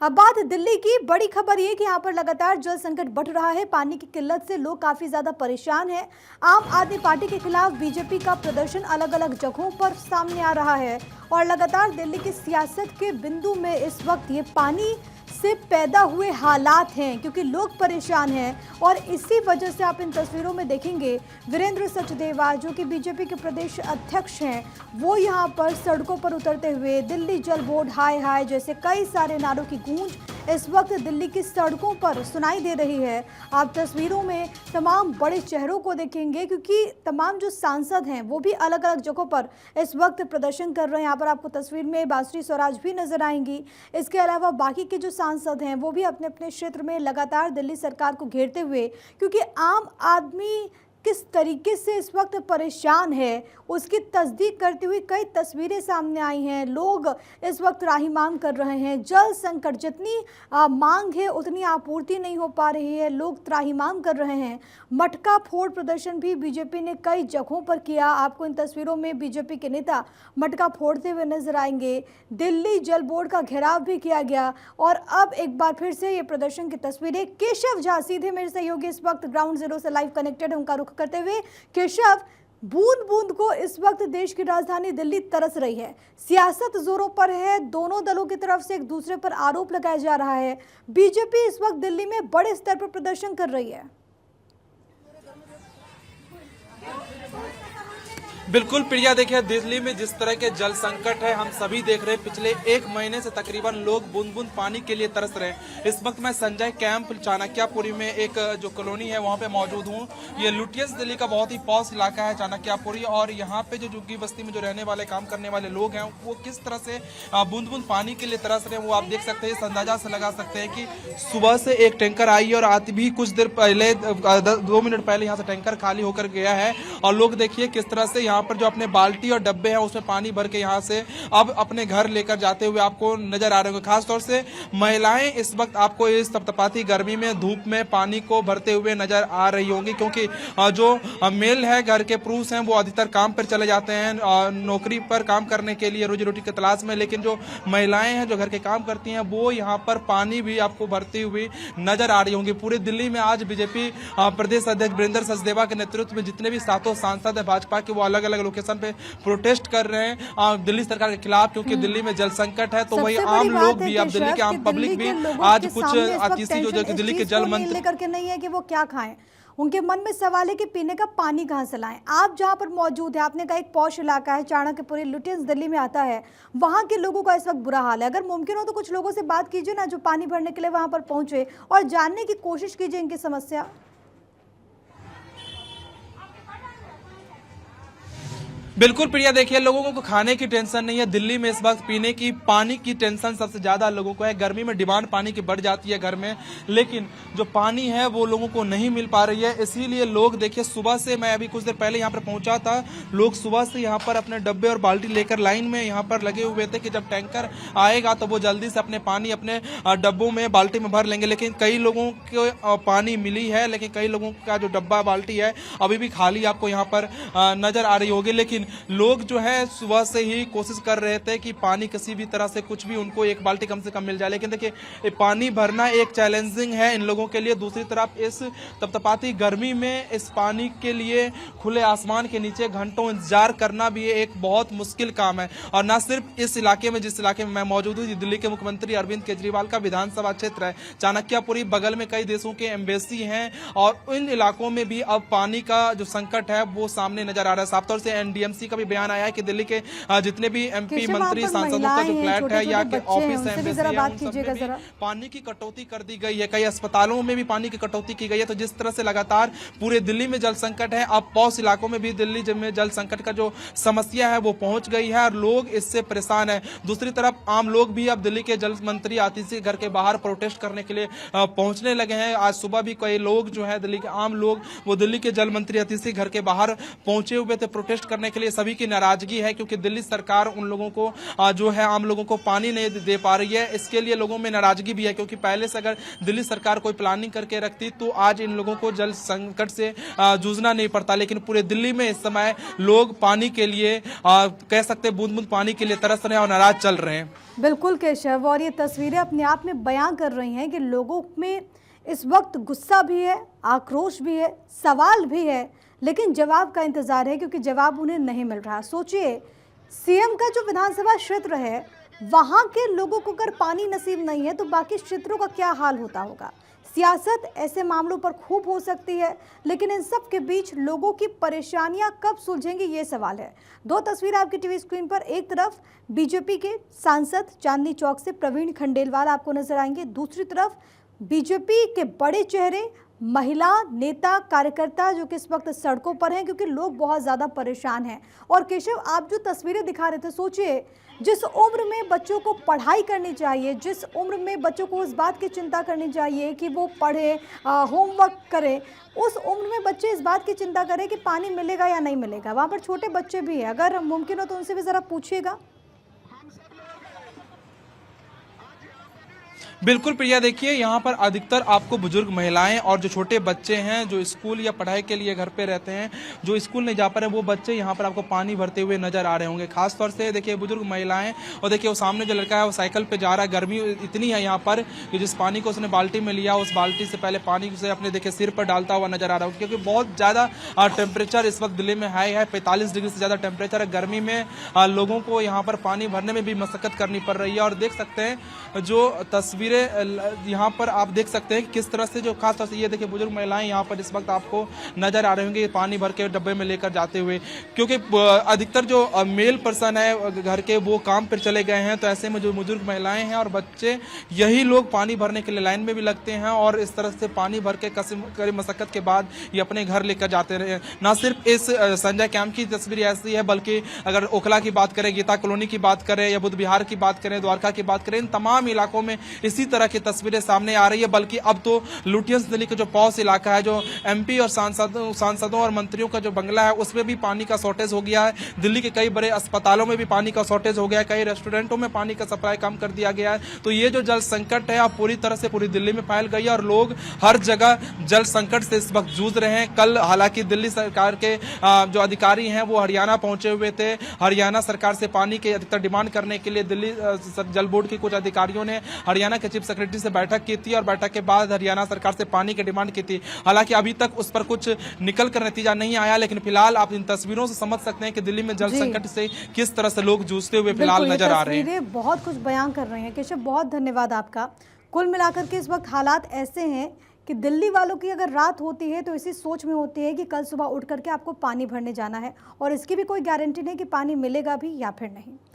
अब बात दिल्ली की। बड़ी खबर ये कि यहाँ पर लगातार जल संकट बढ़ रहा है। पानी की किल्लत से लोग काफी ज्यादा परेशान हैं। आम आदमी पार्टी के खिलाफ बीजेपी का प्रदर्शन अलग अलग जगहों पर सामने आ रहा है और लगातार दिल्ली की सियासत के बिंदु में इस वक्त ये पानी से पैदा हुए हालात हैं, क्योंकि लोग परेशान हैं। और इसी वजह से आप इन तस्वीरों में देखेंगे वीरेंद्र सचदेवा, जो कि बीजेपी के प्रदेश अध्यक्ष हैं, वो यहाँ पर सड़कों पर उतरते हुए दिल्ली जल बोर्ड हाय हाय जैसे कई सारे नारों की गूंज इस वक्त दिल्ली की सड़कों पर सुनाई दे रही है। आप तस्वीरों में तमाम बड़े चेहरों को देखेंगे, क्योंकि तमाम जो सांसद हैं वो भी अलग अलग जगहों पर इस वक्त प्रदर्शन कर रहे हैं। यहाँ पर आपको तस्वीर में बांसुरी स्वराज भी नजर आएंगी। इसके अलावा बाकी के जो सांसद हैं वो भी अपने अपने क्षेत्र में लगातार दिल्ली सरकार को घेरते हुए, क्योंकि आम आदमी किस तरीके से इस वक्त परेशान है उसकी तस्दीक करती हुई कई तस्वीरें सामने आई हैं। लोग इस वक्त त्राहिमाम कर रहे हैं। जल संकट, जितनी मांग है उतनी आपूर्ति नहीं हो पा रही है, लोग त्राहिमाम कर रहे हैं। मटका फोड़ प्रदर्शन भी बीजेपी ने कई जगहों पर किया। आपको इन तस्वीरों में बीजेपी के नेता मटका फोड़ते हुए नजर आएंगे। दिल्ली जल बोर्ड का घेराव भी किया गया और अब एक बार फिर से ये प्रदर्शन की तस्वीरें। केशव झा सीधे मेरे सहयोगी इस वक्त ग्राउंड जीरो से लाइव कनेक्टेड है, उनका रुख करते हुए। केशव, बूंद बूंद को इस वक्त देश की राजधानी दिल्ली तरस रही है। सियासत जोरों पर है, दोनों दलों की तरफ से एक दूसरे पर आरोप लगाया जा रहा है। बीजेपी इस वक्त दिल्ली में बड़े स्तर पर प्रदर्शन कर रही है। बिल्कुल प्रिया, देखिए दिल्ली में जिस तरह के जल संकट है हम सभी देख रहे हैं। पिछले एक महीने से तकरीबन लोग बूंद बूंद पानी के लिए तरस रहे हैं। इस वक्त मैं संजय कैंप चाणक्यपुरी में एक जो कॉलोनी है वहां पे मौजूद हूं। ये लुटियंस दिल्ली का बहुत ही पॉश इलाका है चाणक्यपुरी, और यहाँ पे जो झुग्गी बस्ती में जो रहने वाले काम करने वाले लोग हैं वो किस तरह से बूंद बूंद पानी के लिए तरस रहे हैं वो आप देख सकते हैं। इस अंदाजा से लगा सकते हैं कि सुबह से एक टैंकर आई और आती भी कुछ देर पहले 2 मिनट पहले यहाँ से टैंकर खाली होकर गया है। और लोग देखिए किस तरह से यहाँ पर जो अपने बाल्टी और डब्बे हैं उसमें पानी भर के यहाँ से अब अपने घर लेकर जाते हुए आपको नजर आ रहे होंगे। खासतौर से महिलाएं इस वक्त आपको इस तपतपाती गर्मी में धूप में पानी को भरते हुए नजर आ रही होंगी, क्योंकि जो मेल है घर के पुरुष हैं वो अधिकतर काम पर चले जाते हैं, नौकरी पर काम करने के लिए रोजी रोटी की तलाश में, लेकिन जो महिलाएं हैं जो घर के काम करती हैं वो यहाँ पर पानी भी आपको भरती हुई नजर आ रही होंगी। पूरे दिल्ली में आज बीजेपी प्रदेश अध्यक्ष वीरेंद्र सचदेवा के नेतृत्व में जितने भी 7 सांसद है भाजपा के वो अलग अलग लोकेशन पे प्रोटेस्ट कर रहे हैं दिल्ली सरकार के खिलाफ, क्योंकि दिल्ली में जल संकट है। तो वही आम लोग भी, अब दिल्ली के आम पब्लिक भी आज कुछ आतिशी जो दिल्ली के जल मंत्री लेकर के नहीं है कि वो क्या खाएं। उनके मन में सवाल है कि पीने का पानी कहां से लाएं। आप जहां पर मौजूद है, आपने कहा एक पॉश इलाका है, चाणक्यपुरी लुटियंस दिल्ली में आता है, वहां के लोगों का इस वक्त बुरा हाल है। अगर मुमकिन हो तो कुछ लोगों से बात कीजिए ना जो पानी भरने के लिए वहां पर पहुंचे, और जानने की कोशिश कीजिए इनकी समस्या। बिल्कुल प्रिया, देखिए लोगों को खाने की टेंशन नहीं है दिल्ली में, इस वक्त पीने की पानी की टेंशन सबसे ज्यादा लोगों को है। गर्मी में डिमांड पानी की बढ़ जाती है घर में, लेकिन जो पानी है वो लोगों को नहीं मिल पा रही है। इसीलिए लोग देखिए सुबह से, मैं अभी कुछ देर पहले यहाँ पर पहुंचा था, लोग सुबह से यहाँ पर अपने डब्बे और बाल्टी लेकर लाइन में यहाँ पर लगे हुए थे कि जब टैंकर आएगा तो वो जल्दी से अपने पानी अपने डब्बों में बाल्टी में भर लेंगे। लेकिन कई लोगों को पानी मिली है, लेकिन कई लोगों का जो डब्बा बाल्टी है अभी भी खाली आपको यहाँ पर नजर आ रही होगी। लेकिन लोग जो है सुबह से ही कोशिश कर रहे थे कि पानी किसी भी तरह से कुछ भी उनको एक बाल्टी कम से कम मिल जाए, लेकिन देखिए पानी भरना एक चैलेंजिंग है इन लोगों के लिए। दूसरी तरफ इस तपतपाती गर्मी में इस पानी के लिए खुले आसमान के नीचे घंटों इंतजार करना भी एक बहुत मुश्किल काम है। और ना सिर्फ इस इलाके में, जिस इलाके में मैं मौजूद हूँ, दिल्ली के मुख्यमंत्री अरविंद केजरीवाल का विधानसभा क्षेत्र है चाणक्यपुरी, बगल में कई देशों के एम्बेसी हैं, और इन इलाकों में भी अब पानी का जो संकट है वो सामने नजर आ रहा है। साफ तौर से एनडीएमसी का भी बयान आया है कि दिल्ली के जितने भी एमपी मंत्री सांसदों का जो फ्लैट है या के ऑफिस है, एम्बेसी है, उन सब में भी पानी की कटौती कर दी गई है। कई अस्पतालों में भी पानी की कटौती की गई है। तो जिस तरह से लगातार पूरे दिल्ली में जल संकट है, अब पॉश इलाकों में भी दिल्ली में जल संकट का जो समस्या है वो पहुंच गई है और लोग इससे परेशान है। दूसरी तरफ आम लोग भी अब दिल्ली के जल मंत्री आतिशी घर के बाहर प्रोटेस्ट करने के लिए पहुंचने लगे हैं। आज सुबह भी कई लोग जो है दिल्ली के आम लोग वो दिल्ली के जल मंत्री आतिशी घर के बाहर पहुंचे हुए थे प्रोटेस्ट करने के लिए। लिए सभी की नाराजगी है, क्योंकि दिल्ली सरकार उन लोगों को जो है आम लोगों को पानी नहीं दे पा रही है। इसके लिए लोगों में नाराजगी भी है, क्योंकि पहले से अगर दिल्ली सरकार कोई प्लानिंग करके रखती तो आज इन लोगों को जल संकट से जूझना नहीं पड़ता। लेकिन पूरे दिल्ली में इस समय लोग पानी के लिए कह सकते बूंद बूंद पानी के लिए तरस रहे हैं और नाराज चल रहे हैं। बिल्कुल केशव, और ये तस्वीरें अपने आप में बयां कर रही हैं कि लोगों में इस वक्त गुस्सा भी है, आक्रोश भी है, सवाल भी है, लेकिन जवाब का इंतजार है, क्योंकि जवाब उन्हें नहीं मिल रहा। सोचिए, सीएम का जो विधानसभा क्षेत्र है वहां के लोगों को अगर पानी नसीब नहीं है तो बाकी क्षेत्रों का क्या हाल होता होगा। सियासत ऐसे मामलों पर खूब हो सकती है, लेकिन इन सब के बीच लोगों की परेशानियां कब सुलझेंगी, ये सवाल है। दो तस्वीर आपकी टीवी स्क्रीन पर, एक तरफ बीजेपी के सांसद चांदनी चौक से प्रवीण खंडेलवाल आपको नजर आएंगे, दूसरी तरफ बीजेपी के बड़े चेहरे, महिला नेता, कार्यकर्ता जो कि इस वक्त सड़कों पर हैं, क्योंकि लोग बहुत ज़्यादा परेशान हैं। और केशव, आप जो तस्वीरें दिखा रहे थे, सोचिए जिस उम्र में बच्चों को पढ़ाई करनी चाहिए, जिस उम्र में बच्चों को उस बात की चिंता करनी चाहिए कि वो पढ़े, होमवर्क करें, उस उम्र में बच्चे इस बात की चिंता करें कि पानी मिलेगा या नहीं मिलेगा। वहाँ पर छोटे बच्चे भी हैं, अगर मुमकिन हो तो उनसे भी ज़रा पूछिएगा। बिल्कुल प्रिया, देखिए यहाँ पर अधिकतर आपको बुजुर्ग महिलाएं और जो छोटे बच्चे हैं जो स्कूल या पढ़ाई के लिए घर पे रहते हैं, जो स्कूल नहीं जा पा रहे, वो बच्चे यहाँ पर आपको पानी भरते हुए नजर आ रहे होंगे। खासतौर से देखिए बुजुर्ग महिलाएं, और देखिए वो सामने जो लड़का है वो साइकिल पे जा रहा है। गर्मी इतनी है यहाँ पर कि जिस पानी को उसने बाल्टी में लिया, उस बाल्टी से पहले पानी से अपने देखिए सिर पर डालता हुआ नजर आ रहा है, क्योंकि बहुत ज्यादा टेम्परेचर इस वक्त दिल्ली में हाई है। 45 डिग्री से ज्यादा टेम्परेचर है। गर्मी में लोगों को यहाँ पर पानी भरने में भी मशक्कत करनी पड़ रही है। और देख सकते हैं जो तस्वीरें यहाँ पर आप देख सकते हैं कि किस तरह से जो खास तौर से ये देखिए बुजुर्ग महिलाएं यहाँ पर इस वक्त आपको नजर आ रहे होंगे पानी भर के डब्बे में लेकर जाते हुए, क्योंकि अधिकतर जो मेल पर्सन है घर के वो काम पर चले गए हैं। तो ऐसे में जो बुजुर्ग महिलाएं हैं और बच्चे, यही लोग पानी भरने के लिए लाइन में भी लगते हैं और इस तरह से पानी भर के कड़ी मशक्कत के बाद ये अपने घर लेकर जाते रहे। ना सिर्फ इस संजय कैंप की तस्वीर ऐसी है, बल्कि अगर ओखला की बात करें, गीता कॉलोनी की बात करें या बुद्ध विहार की बात करें, द्वारका की बात करें, इन तमाम इलाकों में इसी तरह की तस्वीरें सामने आ रही है। बल्कि अब तो लुटियंस दिल्ली का जो पॉस इलाका है, जो एमपी और सांसदों और मंत्रियों का जो बंगला है, उसमें भी पानी का शॉर्टेज हो गया है। दिल्ली के कई बड़े अस्पतालों में भी पानी का शॉर्टेज हो गया है। कई रेस्टोरेंटों में पानी का सप्लाई कम कर दिया गया है। तो ये जो जल संकट है अब पूरी तरह से पूरी दिल्ली में फैल गई है और लोग हर जगह जल संकट से इस वक्त जूझ रहे हैं। कल हालांकि दिल्ली सरकार के जो अधिकारी हैं वो हरियाणा पहुंचे हुए थे। हरियाणा सरकार से पानी के अधिकतर डिमांड करने के लिए दिल्ली जल बोर्ड के कुछ अधिकारियों ने हरियाणा के चीफ सेक्रेटरी से बैठक की थी और बैठक के बाद हरियाणा सरकार से पानी की डिमांड की थी। हालांकि अभी तक उस पर कुछ निकल कर नतीजा नहीं आया, लेकिन फिलहाल आप इन तस्वीरों से समझ सकते हैं कि दिल्ली में जल संकट से किस तरह से लोग जूझते हुए फिलहाल नजर आ रहे हैं। बहुत कुछ बयान कर रहे हैं केशव, बहुत धन्यवाद आपका। कुल मिलाकर के इस वक्त हालात ऐसे हैं कि दिल्ली वालों की अगर रात होती है तो इसी सोच में होती है कि कल सुबह उठ करके आपको पानी भरने जाना है, और इसकी भी कोई गारंटी नहीं कि पानी मिलेगा भी या फिर नहीं।